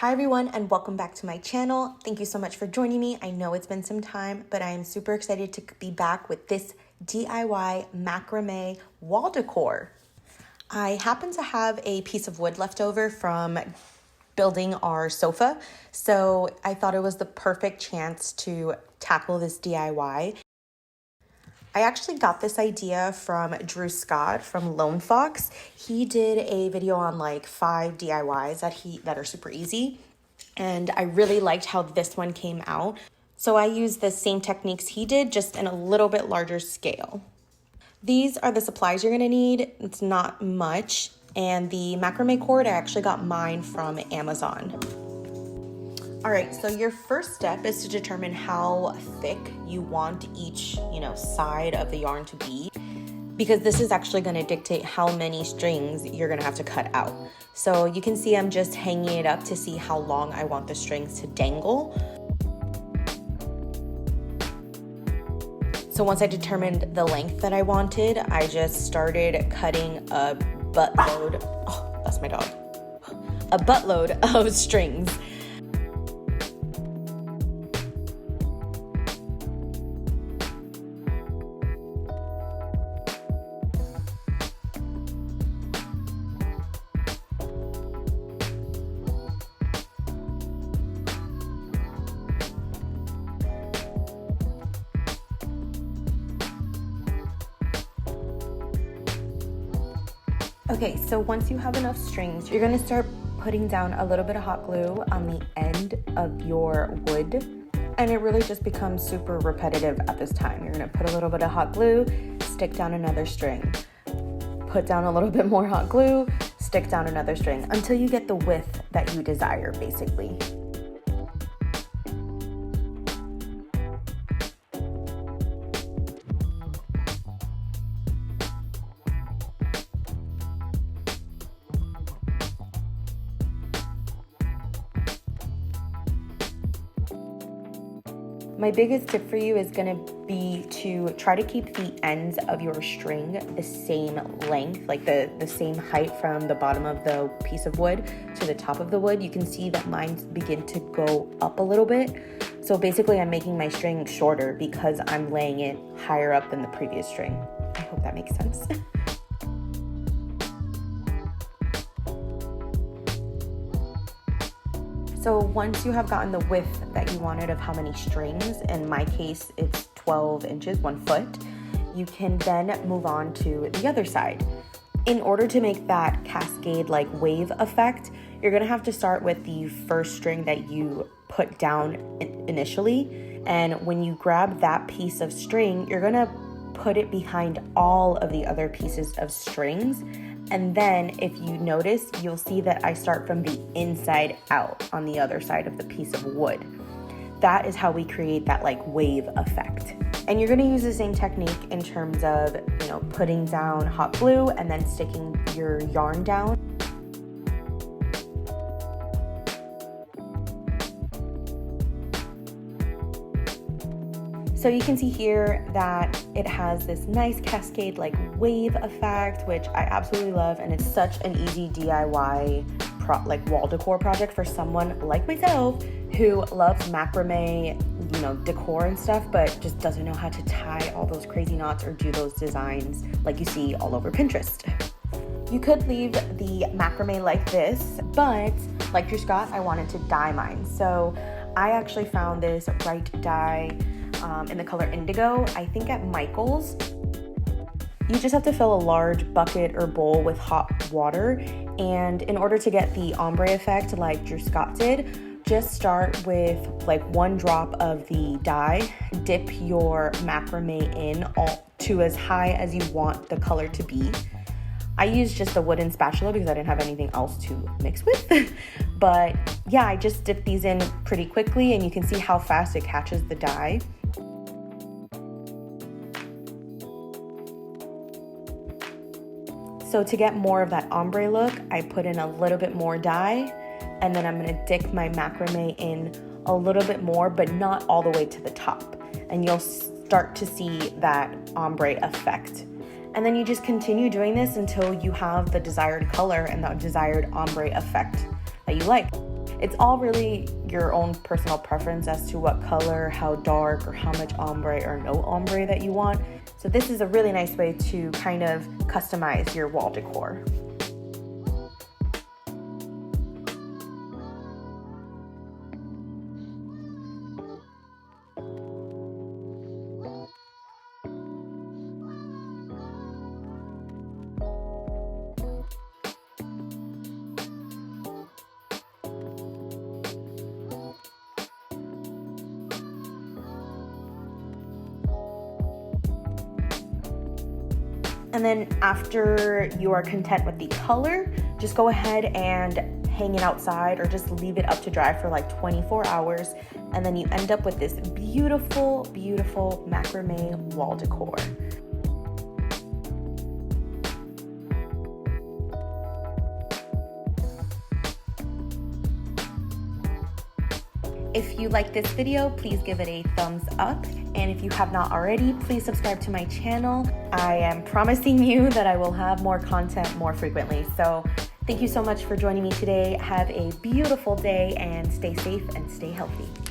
Hi everyone and welcome back to my channel. Thank you so much for joining me. I know it's been some time, but I am super excited to be back with this DIY macrame wall decor. I happen to have a piece of wood left over from building our sofa, so I thought it was the perfect chance to tackle this DIY. I actually got this idea from Drew Scott from Lone Fox. He did a video on like 5 DIYs that are super easy, and I really liked how this one came out. So I used the same techniques he did, just in a little bit larger scale. These are the supplies you're gonna need. It's not much, and the macrame cord, I actually got mine from Amazon. All right, so your first step is to determine how thick you want each, side of the yarn to be, because this is actually gonna dictate how many strings you're gonna have to cut out. So you can see I'm just hanging it up to see how long I want the strings to dangle. So once I determined the length that I wanted, I just started cutting a buttload, oh, that's my dog, a buttload of strings. Okay, so once you have enough strings, you're gonna start putting down a little bit of hot glue on the end of your wood, and it really just becomes super repetitive at this time. You're gonna put a little bit of hot glue, stick down another string, put down a little bit more hot glue, stick down another string, until you get the width that you desire, basically. My biggest tip for you is gonna be to try to keep the ends of your string the same length, like the same height from the bottom of the piece of wood to the top of the wood. You can see that mine begin to go up a little bit. So basically I'm making my string shorter because I'm laying it higher up than the previous string. I hope that makes sense. So once you have gotten the width that you wanted of how many strings, in my case it's 12 inches, 1 foot, you can then move on to the other side. In order to make that cascade like wave effect, you're gonna have to start with the first string that you put down initially, and when you grab that piece of string, you're gonna put it behind all of the other pieces of strings. And then if you notice, you'll see that I start from the inside out on the other side of the piece of wood. That is how we create that like wave effect. And you're gonna use the same technique in terms of, putting down hot glue and then sticking your yarn down. So you can see here that it has this nice cascade like wave effect, which I absolutely love, and it's such an easy DIY wall decor project for someone like myself who loves macrame, decor and stuff, but just doesn't know how to tie all those crazy knots or do those designs like you see all over Pinterest. You could leave the macrame like this, but like Drew Scott, I wanted to dye mine. So I actually found this Rit Dye in the color indigo, I think at Michael's. You just have to fill a large bucket or bowl with hot water, and in order to get the ombre effect like Drew Scott did, just start with like 1 drop of the dye, dip your macrame in to as high as you want the color to be. I used just a wooden spatula because I didn't have anything else to mix with. But yeah, I just dipped these in pretty quickly, and you can see how fast it catches the dye. So to get more of that ombre look, I put in a little bit more dye, and then I'm gonna dip my macrame in a little bit more, but not all the way to the top. And you'll start to see that ombre effect. And then you just continue doing this until you have the desired color and the desired ombre effect that you like. It's all really your own personal preference as to what color, how dark, or how much ombre or no ombre that you want. So this is a really nice way to kind of customize your wall decor. And then after you are content with the color, just go ahead and hang it outside or just leave it up to dry for like 24 hours. And then you end up with this beautiful, beautiful macrame wall decor. If you like this video, please give it a thumbs up. And if you have not already, please subscribe to my channel. I am promising you that I will have more content more frequently. So thank you so much for joining me today. Have a beautiful day and stay safe and stay healthy.